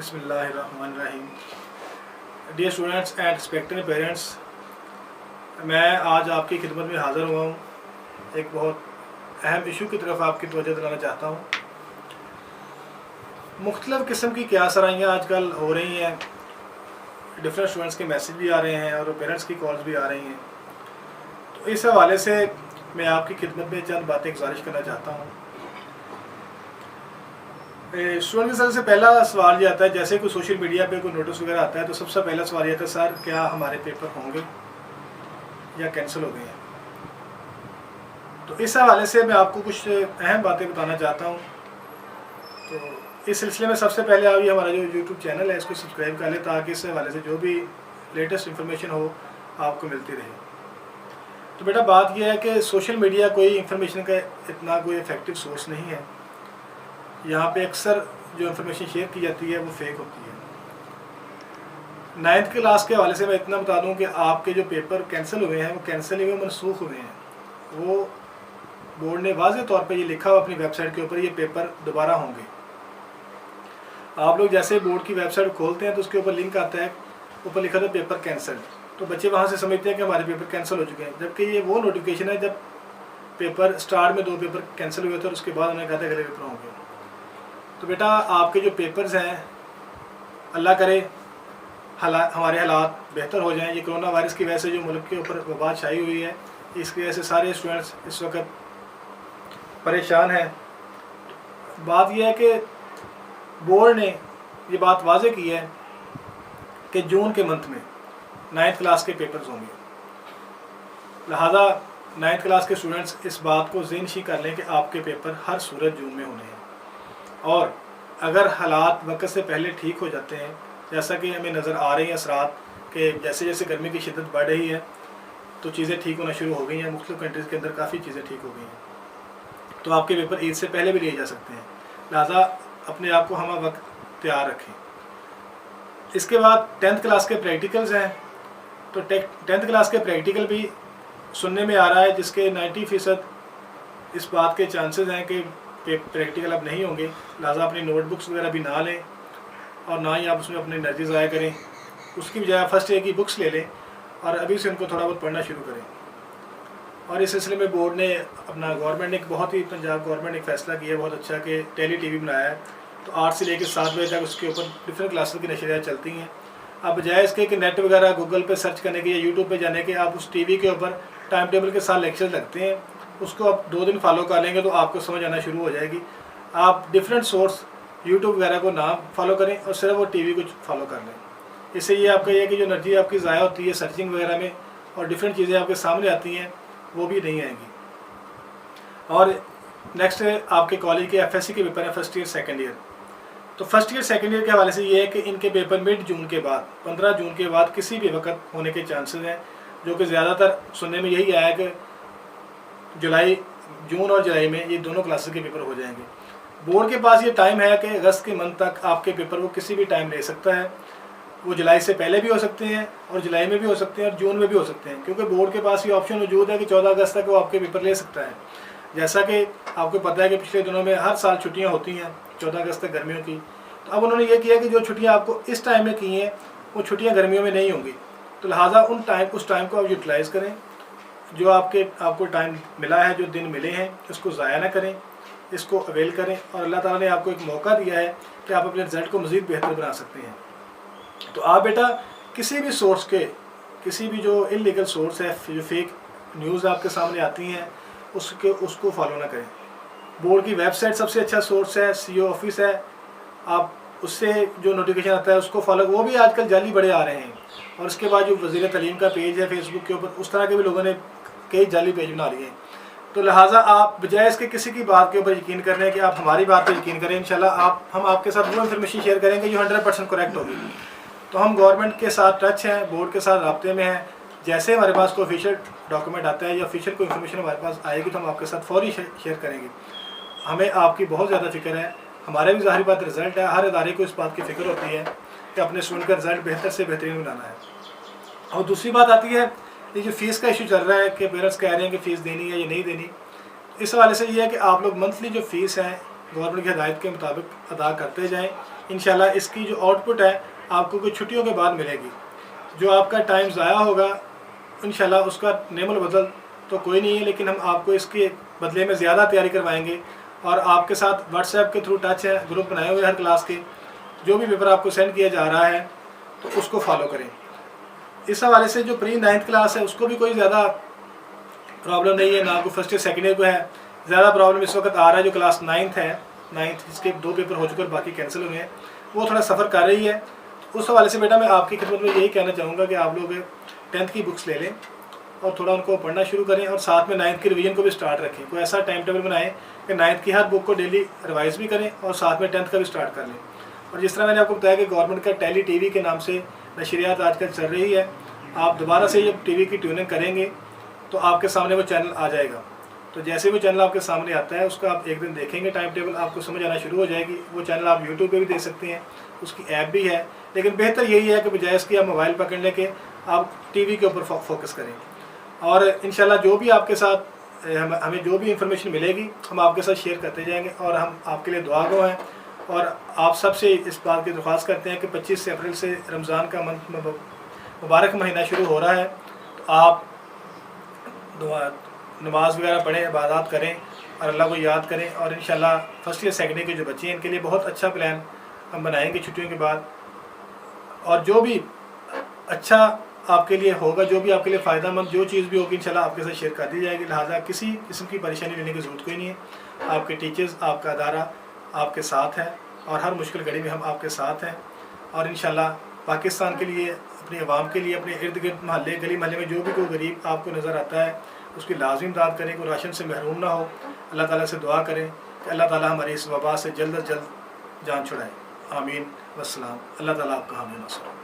बिस्मिल्लाहिर्रहमानिर्रहीम। Dear students and respected parents, मैं आज आपकी खिदमत में हाज़िर हुआ हूँ। एक बहुत अहम इशू की तरफ आपकी तवज्जो दिलाना चाहता हूँ। मुख्तलिफ़ किस्म की क्यासराइयाँ आजकल हो रही हैं, डिफरेंट स्टूडेंट्स के मैसेज भी आ रहे हैं और पेरेंट्स की कॉल्स भी आ रही हैं। तो इस हवाले से मैं आपकी खिदमत में चंद बातें गुजारिश करना चाहता हूँ। स्टूडेंट की तरफ से पहला सवाल ये आता है, जैसे कोई सोशल मीडिया पे कोई नोटिस वगैरह आता है तो सबसे पहला सवाल ये आता है, सर क्या हमारे पेपर होंगे या कैंसिल हो गए हैं। तो इस हवाले से मैं आपको कुछ अहम बातें बताना चाहता हूँ। तो इस सिलसिले में सबसे पहले आप ये हमारा जो यूट्यूब चैनल है इसको सब्सक्राइब कर लें, ताकि इस हवाले से जो भी लेटेस्ट इन्फॉर्मेशन हो आपको मिलती रहे। तो बेटा बात यह है कि सोशल मीडिया कोई इन्फॉर्मेशन का इतना कोई इफेक्टिव सोर्स नहीं है। यहाँ पे अक्सर जो इन्फॉर्मेशन शेयर की जाती है वो फेक होती है। 9th क्लास के हवाले से मैं इतना बता दूं कि आपके जो पेपर कैंसिल हुए हैं वो कैंसिल हुए, मनसूख हुए हैं। वो बोर्ड ने वाज़ेह तौर पे ये लिखा हुआ अपनी वेबसाइट के ऊपर, ये पेपर दोबारा होंगे। आप लोग जैसे बोर्ड की वेबसाइट खोलते हैं तो उसके ऊपर लिंक आता है, ऊपर लिखा था पेपर कैंसिल। तो बच्चे वहाँ से समझते हैं कि हमारे पेपर कैंसिल हो चुके हैं, जबकि ये वो नोटिफिकेशन है जब पेपर स्टार्ट में 2 पेपर कैंसिल हुए थे और उसके बाद उन्होंने कहा था अगले पेपर होंगे। तो बेटा आपके जो पेपर्स हैं, अल्लाह करे हमारे हालात बेहतर हो जाएं। ये कोरोना वायरस की वजह से जो मुल्क के ऊपर वबा छाई हुई है, इसकी वजह से सारे स्टूडेंट्स इस वक्त परेशान हैं। बात यह है कि बोर्ड ने ये बात वाज़ेह की है कि जून के मंथ में 9th क्लास के पेपर्स होंगे। लिहाजा 9th क्लास के स्टूडेंट्स इस बात को ज़हनशी कर लें कि आपके पेपर हर सूरत जून में होने हैं। और अगर हालात वक्त से पहले ठीक हो जाते हैं, जैसा कि हमें नज़र आ रही हैं असरात कि जैसे जैसे गर्मी की शिद्दत बढ़ रही है तो चीज़ें ठीक होना शुरू हो गई हैं। मुख्तलिफ़ कंट्रीज़ के अंदर काफ़ी चीज़ें ठीक हो गई हैं, तो आपके पेपर ईद से पहले भी लिए जा सकते हैं। लिहाजा अपने आप को हम वक्त तैयार रखें। इसके बाद 10th क्लास के प्रैक्टिकल्स हैं। तो 10th क्लास के प्रैक्टिकल भी सुनने में आ रहा है जिसके 90% इस बात के चांसेस हैं कि प्रैक्टिकल अब नहीं होंगे। लिहाजा अपनी नोटबुक्स वगैरह भी ना लें और ना ही आप उसमें अपनी एनर्जी ज़ाया करें। उसकी बजाय फर्स्ट ईयर की बुक्स ले लें और अभी से उनको थोड़ा बहुत पढ़ना शुरू करें। और इस सिलसिले में बोर्ड ने अपना गवर्नमेंट ने एक बहुत ही पंजाब गवर्नमेंट ने एक फ़ैसला किया बहुत अच्छा कि टेली टीवी बनाया है। तो 8 से लेकर 7 बजे तक उसके ऊपर डिफरेंट क्लासेस की नशरियात चलती हैं। अब बजाय इसके कि नेट वगैरह गूगल पे सर्च करने के या यूट्यूब पे जाने के, आप उस टीवी के ऊपर टाइम टेबल के साथ लेक्चर लगते हैं, उसको आप 2 दिन फॉलो कर लेंगे तो आपको समझ आना शुरू हो जाएगी। आप डिफरेंट सोर्स यूट्यूब वगैरह को ना फॉलो करें और सिर्फ वो टीवी को फॉलो कर लें। इससे ये आपका ये कि जो एनर्जी आपकी ज़ाया होती है सर्चिंग वगैरह में और डिफरेंट चीज़ें आपके सामने आती हैं वो भी नहीं आएंगी। और नेक्स्ट आपके कॉलेज के FSC के पेपर हैं, फर्स्ट ईयर सेकेंड ईयर। तो फर्स्ट ईयर सेकेंड ईयर के हवाले से ये है कि इनके पेपर मिड जून के बाद 15 जून के बाद किसी भी वक्त होने के चांसेस हैं, जो कि ज़्यादातर सुनने में यही आया कि जून और जुलाई में ये दोनों क्लासेस के पेपर हो जाएंगे। बोर्ड के पास ये टाइम है कि अगस्त के मंथ तक आपके पेपर वो किसी भी टाइम ले सकता है। वो जुलाई से पहले भी हो सकते हैं और जुलाई में भी हो सकते हैं और जून में भी हो सकते हैं, क्योंकि बोर्ड के पास ये ऑप्शन मौजूद है कि 14 अगस्त तक वो आपके पेपर ले सकता है। जैसा कि आपको पता है कि पिछले दिनों में हर साल छुट्टियाँ होती हैं 14 अगस्त तक गर्मियों की। तो अब उन्होंने ये किया कि जो छुट्टियाँ आपको इस टाइम में की हैं वो छुट्टियाँ गर्मियों में नहीं होंगी। तो लिहाजा उस टाइम को आप यूटिलाइज़ करें। जो आपको टाइम मिला है, जो दिन मिले हैं, इसको ज़ाया ना करें, इसको अवेल करें। और अल्लाह ताला ने आपको एक मौका दिया है कि आप अपने रिज़ल्ट को मज़ीद बेहतर बना सकते हैं। तो आप बेटा किसी भी सोर्स के, किसी भी जो इलीगल सोर्स है, जो फेक न्यूज़ आपके सामने आती हैं, उसको फॉलो ना करें। बोर्ड की वेबसाइट सबसे अच्छा सोर्स है, CO ऑफिस है, आप उससे जो नोटिफिकेशन आता है उसको फॉलो। वो भी आजकल जाली बड़े आ रहे हैं। और उसके बाद जो वज़ीर तालीम का पेज है फेसबुक के ऊपर, उस तरह के भी लोगों ने कई जाली पेज बना लिए हैं। तो लिहाजा आप बजाय इसके किसी की बात के ऊपर यकीन करने कि आप हमारी बात पर यकीन करें, इंशाल्लाह हम आपके साथ वो इन्फॉर्मेशन शेयर करेंगे जो 100% करेक्ट होगी। तो हम गवर्नमेंट के साथ टच हैं, बोर्ड के साथ राब्ते में हैं। जैसे हमारे पास कोई ऑफिशियल डॉक्यूमेंट आता है या ऑफिशियल कोई इन्फॉर्मेशन हमारे पास आएगी तो हम आपके साथ फौरी शेयर करेंगे। हमें आपकी बहुत ज़्यादा फिक्र है। हमारे भी ज़ाहिर बात रिज़ल्ट है, हर इदारे को इस बात की फ़िक्र होती है कि अपने स्टूडेंट का रिज़ल्ट बेहतर से बेहतरीन बनाना है। और दूसरी बात आती है ये जो फ़ीस का इशू चल रहा है कि पेरेंट्स कह रहे हैं कि फ़ीस देनी है या नहीं देनी। इस हवाले से ये है कि आप लोग मंथली जो फ़ीस है गवर्नमेंट की हदायत के मुताबिक अदा करते जाएँ। انشاءاللہ اس کی جو آؤٹ پٹ ہے آپ کو کچھ چھٹیوں کے بعد ملے گی. جو آپ کا ٹائم ضائع ہوگا انشاءاللہ اس کا نعم البدل تو کوئی نہیں ہے، لیکن ہم آپ کو اس کے بدلے میں زیادہ تیاری کروائیں گے. اور آپ کے ساتھ واٹس ایپ کے تھرو ٹچ ہے، گروپ بنائے ہوئے ہر کلاس کے، جو بھی پیپر آپ کو سینڈ کیا جا رہا ہے تو اس کو فالو کریں. اس حوالے سے جو پری 9th کلاس ہے اس کو بھی کوئی زیادہ پرابلم نہیں ہے، نہ کوئی فرسٹ ایئر سیکنڈ ایئر کو ہے. زیادہ پرابلم اس وقت آ رہا ہے جو کلاس 9th ہے، 9th جس کے 2 پیپر ہو چکے اور باقی کینسل ہوئے ہیں، وہ تھوڑا سفر کر رہی ہے. اس حوالے سے بیٹا میں آپ کی خدمت میں یہی کہنا چاہوں گا کہ آپ لوگ 10th کی بکس لے لیں اور تھوڑا ان کو پڑھنا شروع کریں، اور ساتھ میں 9th کی ریویژن کو بھی سٹارٹ رکھیں. کوئی ایسا ٹائم ٹیبل بنائیں کہ 9th کی ہر بک کو ڈیلی ریوائز بھی کریں اور ساتھ میں 10th کا بھی سٹارٹ کر لیں. اور جس طرح میں نے آپ کو بتایا کہ گورنمنٹ کا ٹیلی ٹی وی کے نام سے نشریات آج کل چل رہی ہے، آپ دوبارہ سے جب ٹی وی کی ٹیوننگ کریں گے تو آپ کے سامنے وہ چینل آ جائے گا. تو جیسے وہ چینل آپ کے سامنے آتا ہے اس کا آپ ایک دن دیکھیں گے، ٹائم ٹیبل آپ کو سمجھ آنا شروع ہو جائے گی. وہ چینل آپ یوٹیوب پہ بھی دیکھ سکتے ہیں، اس کی ایپ بھی ہے، لیکن بہتر یہی ہے کہ بجائے اس کی آپ موبائل پکڑنے کے آپ ٹی وی کے اوپر فوکس کریں. اور انشاءاللہ جو بھی آپ کے ساتھ ہمیں جو بھی انفارمیشن ملے گی ہم آپ کے ساتھ شیئر کرتے جائیں گے، اور ہم آپ کے لیے دعا گو ہیں. اور آپ سب سے اس بات کی درخواست کرتے ہیں کہ 25 اپریل سے رمضان کا مبارک مہینہ شروع ہو رہا ہے، تو آپ نماز وغیرہ پڑھیں، عبادات کریں اور اللہ کو یاد کریں. اور انشاءاللہ فرسٹ ایئر سیکنڈ ایئر کے جو بچے ہیں ان کے لیے بہت اچھا پلان ہم بنائیں گے چھٹیوں کے بعد. اور جو بھی اچھا آپ کے لیے ہوگا، جو بھی آپ کے لیے فائدہ مند جو چیز بھی ہوگی انشاءاللہ آپ کے ساتھ شیئر کر دی جائے گی. لہٰذا کسی قسم کی پریشانی لینے کی ضرورت کوئی نہیں ہے. آپ کے ٹیچرز، آپ کا ادارہ آپ کے ساتھ ہے، اور ہر مشکل گھڑی میں ہم آپ کے ساتھ ہیں. اور انشاءاللہ پاکستان کے لیے، اپنے عوام کے لیے، اپنے ارد گرد محلے گلی محلے میں جو بھی کوئی غریب آپ کو نظر آتا ہے اس کی لازم امداد کریں، کوئی راشن سے محروم نہ ہو. اللہ تعالیٰ سے دعا کریں کہ اللہ تعالیٰ ہماری اس وبا سے جلد از جلد جان چھڑائے. آمین. والسلام. اللہ تعالیٰ آپ کا حامی ناصر.